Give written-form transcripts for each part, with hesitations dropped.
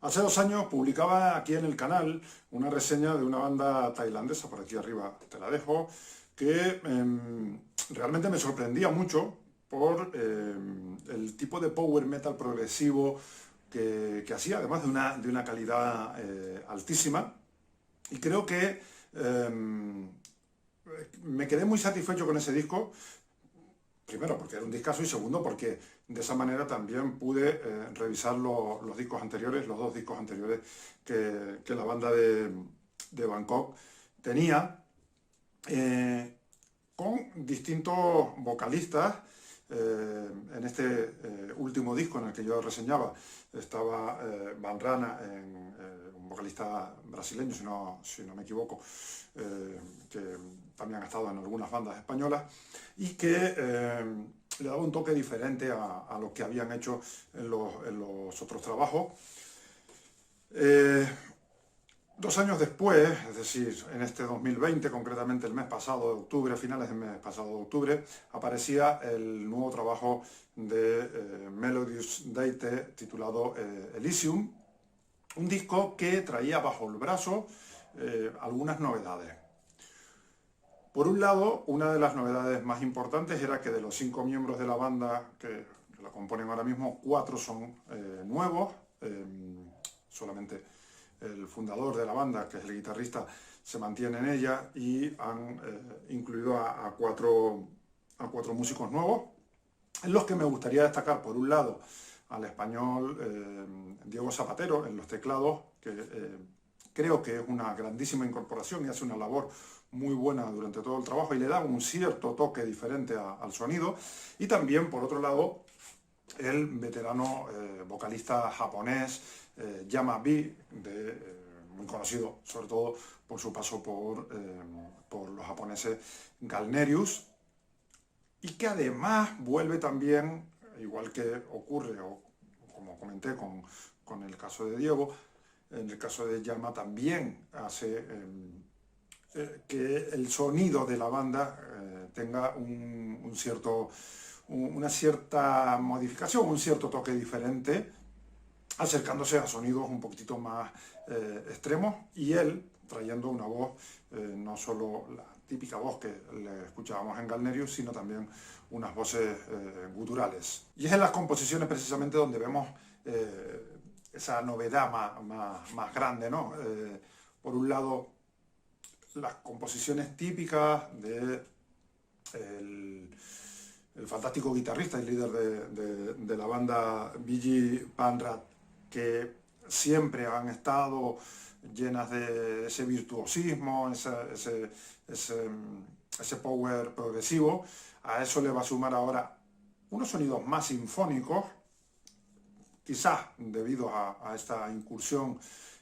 Hace 2 años publicaba aquí en el canal una reseña de una banda tailandesa, por aquí arriba te la dejo, que realmente me sorprendía mucho por el tipo de power metal progresivo que hacía, además de una calidad altísima. Y creo que me quedé muy satisfecho con ese disco. Primero, porque era un discazo y segundo, porque de esa manera también pude revisar los discos anteriores, los dos discos anteriores que la banda de Bangkok tenía, eh, con distintos vocalistas. En este último disco en el que yo reseñaba estaba Van Rana, un vocalista brasileño, si no me equivoco, que también ha estado en algunas bandas españolas y que le daba un toque diferente a lo que habían hecho en los otros trabajos. Eh, 2 años después, es decir, en este 2020, concretamente el mes pasado de octubre, a finales del mes pasado de octubre, aparecía el nuevo trabajo de Melodious Deite titulado Elysium, un disco que traía bajo el brazo algunas novedades. Por un lado, una de las novedades más importantes era que de los 5 miembros de la banda que la componen ahora mismo, 4 son nuevos. Solamente el fundador de la banda, que es el guitarrista, se mantiene en ella y han incluido a cuatro músicos nuevos, en los que me gustaría destacar, por un lado, al español Diego Zapatero en los teclados, que creo que es una grandísima incorporación y hace una labor muy buena durante todo el trabajo y le da un cierto toque diferente al sonido. Y también, por otro lado, el veterano vocalista japonés Yama B, muy conocido sobre todo por su paso por los japoneses Galnerius, y que además vuelve también, igual que ocurre, o como comenté con el caso de Diego, en el caso de Yama también hace que el sonido de la banda tenga una cierta modificación, un cierto toque diferente, acercándose a sonidos un poquitito más extremos, y él trayendo una voz, no solo la típica voz que le escuchábamos en Galnerius, sino también unas voces guturales. Y es en las composiciones precisamente donde vemos esa novedad más grande, ¿no? Por un lado, las composiciones típicas de el fantástico guitarrista y líder de la banda Vijay Panrat, que siempre han estado llenas de ese virtuosismo, ese power progresivo. A eso le va a sumar ahora unos sonidos más sinfónicos, quizás debido a esta incursión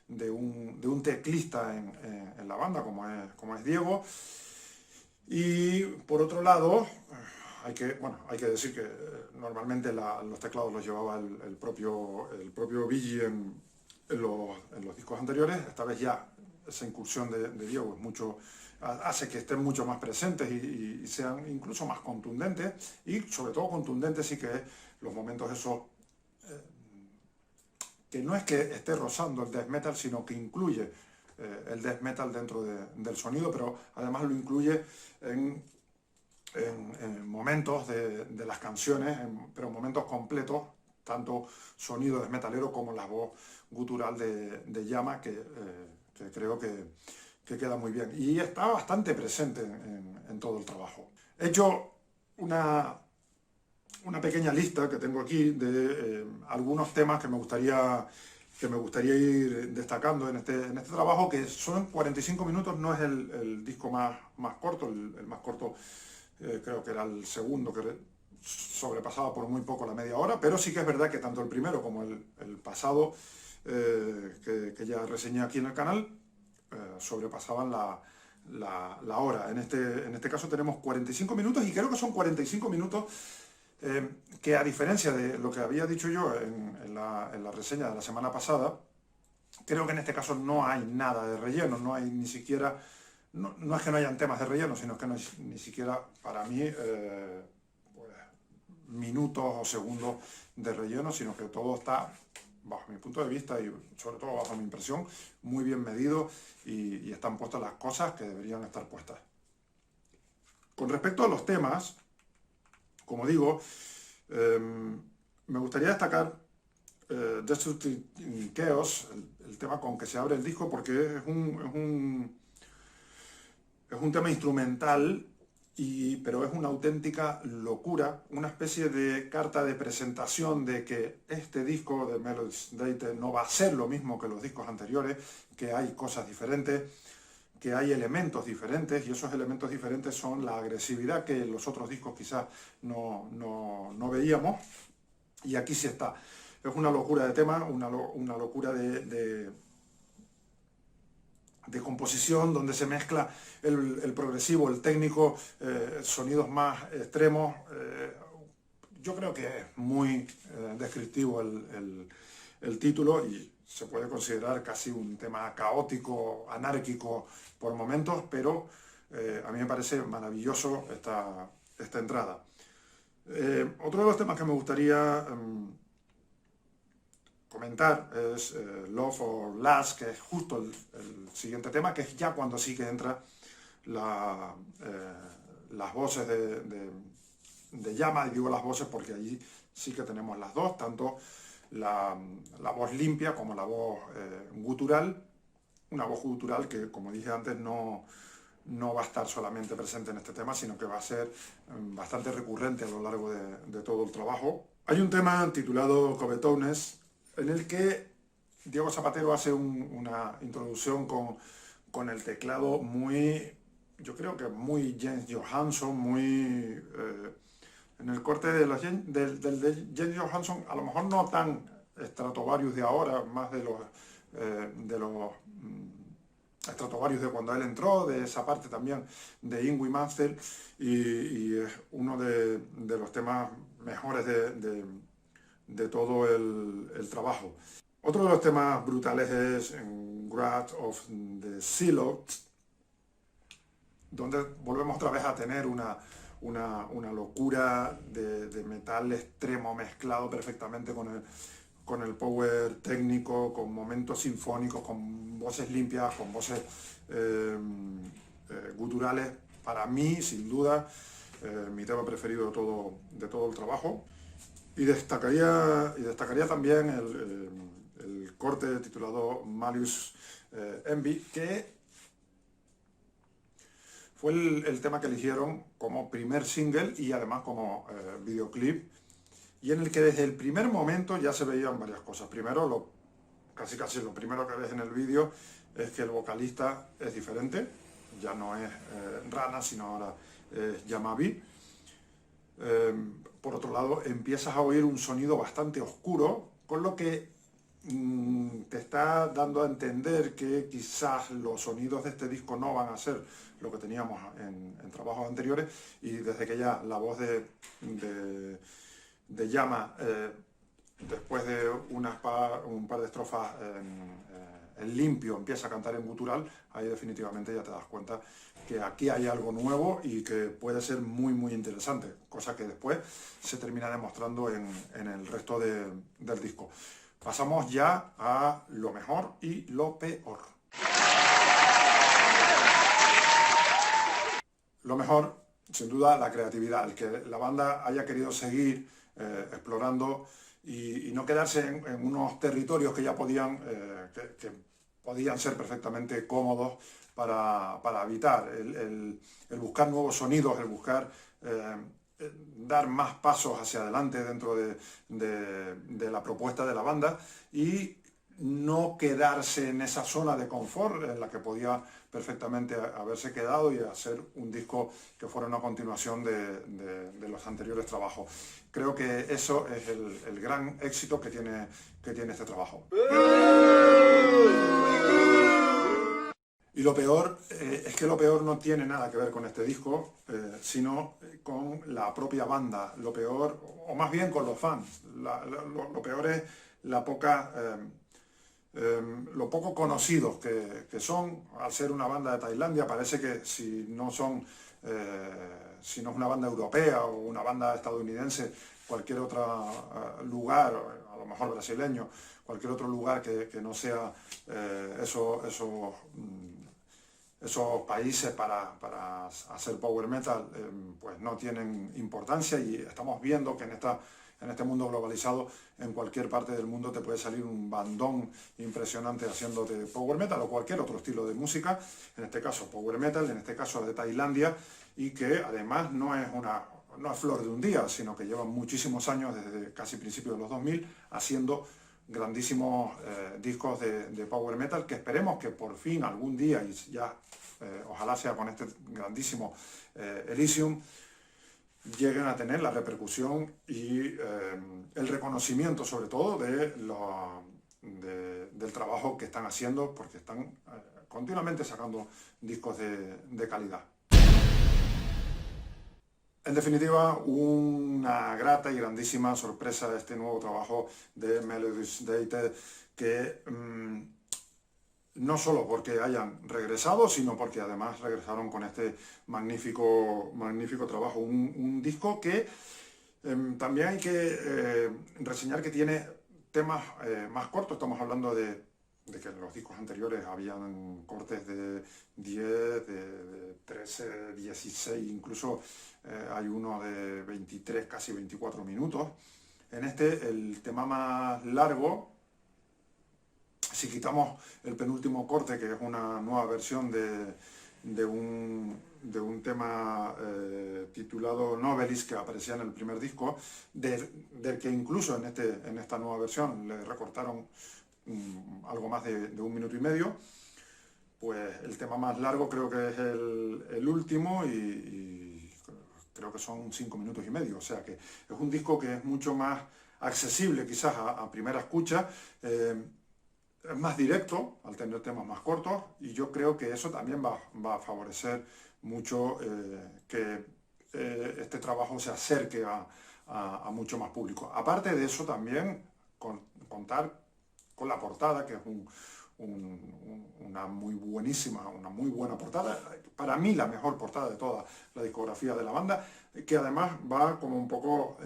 de un teclista en la banda, como es Diego. Y por otro lado, hay que decir que normalmente los teclados los llevaba el propio Vigi en los discos anteriores. Esta vez ya esa incursión de Diego hace que estén mucho más presentes y sean incluso más contundentes, y sobre todo contundentes sí que es los momentos esos que no es que esté rozando el death metal, sino que incluye el death metal dentro del sonido, pero además lo incluye en momentos de las canciones, pero momentos completos, tanto sonido death metalero como la voz gutural de Yama, que creo que queda muy bien. Y está bastante presente en todo el trabajo. He hecho una pequeña lista que tengo aquí de algunos temas que me gustaría ir destacando en este trabajo, que son 45 minutos. No es el disco más corto, el más corto creo que era el segundo, que sobrepasaba por muy poco la media hora, pero sí que es verdad que tanto el primero como el pasado, que ya reseñé aquí en el canal, sobrepasaban la hora. En este caso tenemos 45 minutos, y creo que son 45 minutos que, a diferencia de lo que había dicho yo en la reseña de la semana pasada, creo que en este caso no hay nada de relleno, no hay ni siquiera, no es que no hayan temas de relleno, sino que no hay ni siquiera, para mí, pues, minutos o segundos de relleno, sino que todo está bajo mi punto de vista y sobre todo bajo mi impresión, muy bien medido y están puestas las cosas que deberían estar puestas. Con respecto a los temas, como digo, me gustaría destacar Destructive Chaos, el tema con que se abre el disco, porque es un tema instrumental, pero es una auténtica locura, una especie de carta de presentación de que este disco de Melodies Date no va a ser lo mismo que los discos anteriores, que hay cosas diferentes, que hay elementos diferentes, y esos elementos diferentes son la agresividad que en los otros discos quizás no veíamos, y aquí sí está. Es una locura de tema, una locura de composición, donde se mezcla el progresivo, el técnico, sonidos más extremos. Yo creo que es muy descriptivo el título y se puede considerar casi un tema caótico, anárquico por momentos, pero a mí me parece maravilloso esta entrada. Otro de los temas que me gustaría comentar es Love or Lust, que es justo el siguiente tema, que es ya cuando sí que entra las voces de Llama, y digo las voces porque allí sí que tenemos las dos, tanto la voz limpia como la voz gutural, una voz gutural que, como dije antes, no va a estar solamente presente en este tema, sino que va a ser bastante recurrente a lo largo de todo el trabajo. Hay un tema titulado Covetones, en el que Diego Zapatero hace una introducción con el teclado muy, yo creo que muy James Johansson, muy en el corte de del James Johansson, a lo mejor no tan Stratovarius de ahora, más de los Stratovarius de cuando él entró, de esa parte también de Yngwie Malmsteen, y es uno de los temas mejores de todo el trabajo. Otro de los temas brutales es Wrath of the Zealots, donde volvemos otra vez a tener una locura de metal extremo mezclado perfectamente con el power técnico, con momentos sinfónicos, con voces limpias, con voces guturales. Para mí, sin duda, mi tema preferido de todo el trabajo. Y destacaría también el corte titulado Malleus Envy, que fue el tema que eligieron como primer single y además como videoclip, y en el que desde el primer momento ya se veían varias cosas. Primero, casi lo primero que ves en el vídeo es que el vocalista es diferente, ya no es Rana, sino ahora es Yamavi. Por otro lado, empiezas a oír un sonido bastante oscuro, con lo que te está dando a entender que quizás los sonidos de este disco no van a ser lo que teníamos en trabajos anteriores, y desde que ya la voz de Llama, después de un par de estrofas en limpio, empieza a cantar en gutural, ahí definitivamente ya te das cuenta que aquí hay algo nuevo y que puede ser muy muy interesante, cosa que después se termina demostrando en el resto del disco. Pasamos ya a lo mejor y lo peor. Lo mejor, sin duda, la creatividad, el que la banda haya querido seguir explorando y no quedarse en unos territorios que ya podían ser perfectamente cómodos para habitar, el buscar nuevos sonidos, el buscar dar más pasos hacia adelante dentro de la propuesta de la banda, y no quedarse en esa zona de confort en la que podía perfectamente haberse quedado y hacer un disco que fuera una continuación de los anteriores trabajos. Creo que eso es el gran éxito que tiene este trabajo. Y lo peor es que lo peor no tiene nada que ver con este disco, sino con la propia banda. Lo peor, o más bien con los fans. Lo peor es lo poco conocidos que son. Al ser una banda de Tailandia, parece que si no son si no es una banda europea o una banda estadounidense, cualquier otro lugar, a lo mejor brasileño, cualquier otro lugar que no sea esos países para hacer power metal, pues no tienen importancia, y estamos viendo que en este mundo globalizado, en cualquier parte del mundo te puede salir un bandón impresionante haciéndote power metal o cualquier otro estilo de música, en este caso power metal, en este caso de Tailandia, y que además no es flor de un día, sino que llevan muchísimos años, desde casi principios de los 2000, haciendo grandísimos discos de power metal, que esperemos que por fin algún día, y ya ojalá sea con este grandísimo Elysium, lleguen a tener la repercusión y el reconocimiento, sobre todo, del trabajo que están haciendo, porque están continuamente sacando discos de calidad. En definitiva, una grata y grandísima sorpresa este nuevo trabajo de Melodies Dated, que no solo porque hayan regresado, sino porque además regresaron con este magnífico trabajo, un disco que también hay que reseñar que tiene temas más cortos. Estamos hablando de que en los discos anteriores habían cortes de 10, de 13, 16, incluso hay uno de 23, casi 24 minutos. En este, el tema más largo, si quitamos el penúltimo corte, que es una nueva versión de un tema titulado Novelis, que aparecía en el primer disco, del que incluso en esta nueva versión le recortaron algo más de 1 minuto y medio, pues el tema más largo creo que es el último, y creo que son 5 minutos y medio, o sea que es un disco que es mucho más accesible quizás a primera escucha, es más directo al tener temas más cortos, y yo creo que eso también va a favorecer mucho que este trabajo se acerque a mucho más público. Aparte de eso, también contar con la portada, que es una muy buena portada, para mí la mejor portada de toda la discografía de la banda, que además va como un poco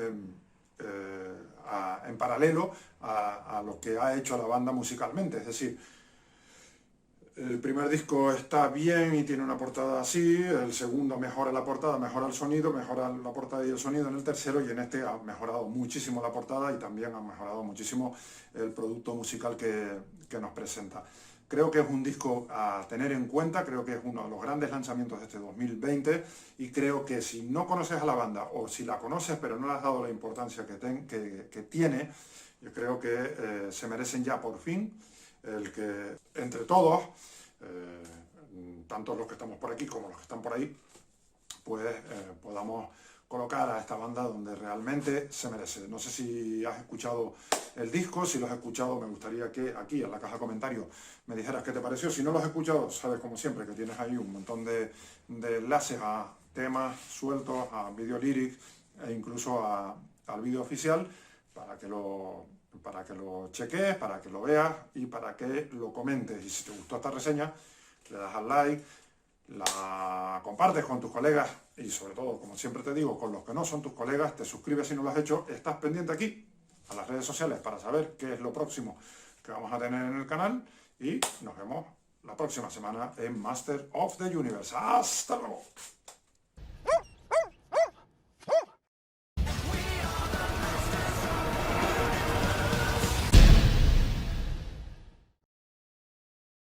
en paralelo a lo que ha hecho la banda musicalmente. Es decir, el primer disco está bien y tiene una portada así, el segundo mejora la portada, mejora el sonido, mejora la portada y el sonido en el tercero, y en este ha mejorado muchísimo la portada y también ha mejorado muchísimo el producto musical que nos presenta. Creo que es un disco a tener en cuenta, creo que es uno de los grandes lanzamientos de este 2020, y creo que si no conoces a la banda, o si la conoces pero no le has dado la importancia que tiene, yo creo que se merecen ya por fin el que entre todos, tanto los que estamos por aquí como los que están por ahí, pues podamos colocar a esta banda donde realmente se merece. No sé si has escuchado el disco. Si lo has escuchado, me gustaría que aquí en la caja de comentarios me dijeras qué te pareció. Si no lo has escuchado, sabes como siempre que tienes ahí un montón de enlaces a temas sueltos, a video lyrics e incluso al vídeo oficial, para que lo cheques, para que lo veas y para que lo comentes. Y si te gustó esta reseña, le das al like, la compartes con tus colegas y, sobre todo, como siempre te digo, con los que no son tus colegas, te suscribes si no lo has hecho, estás pendiente aquí a las redes sociales para saber qué es lo próximo que vamos a tener en el canal, y nos vemos la próxima semana en Master of the Universe. ¡Hasta luego!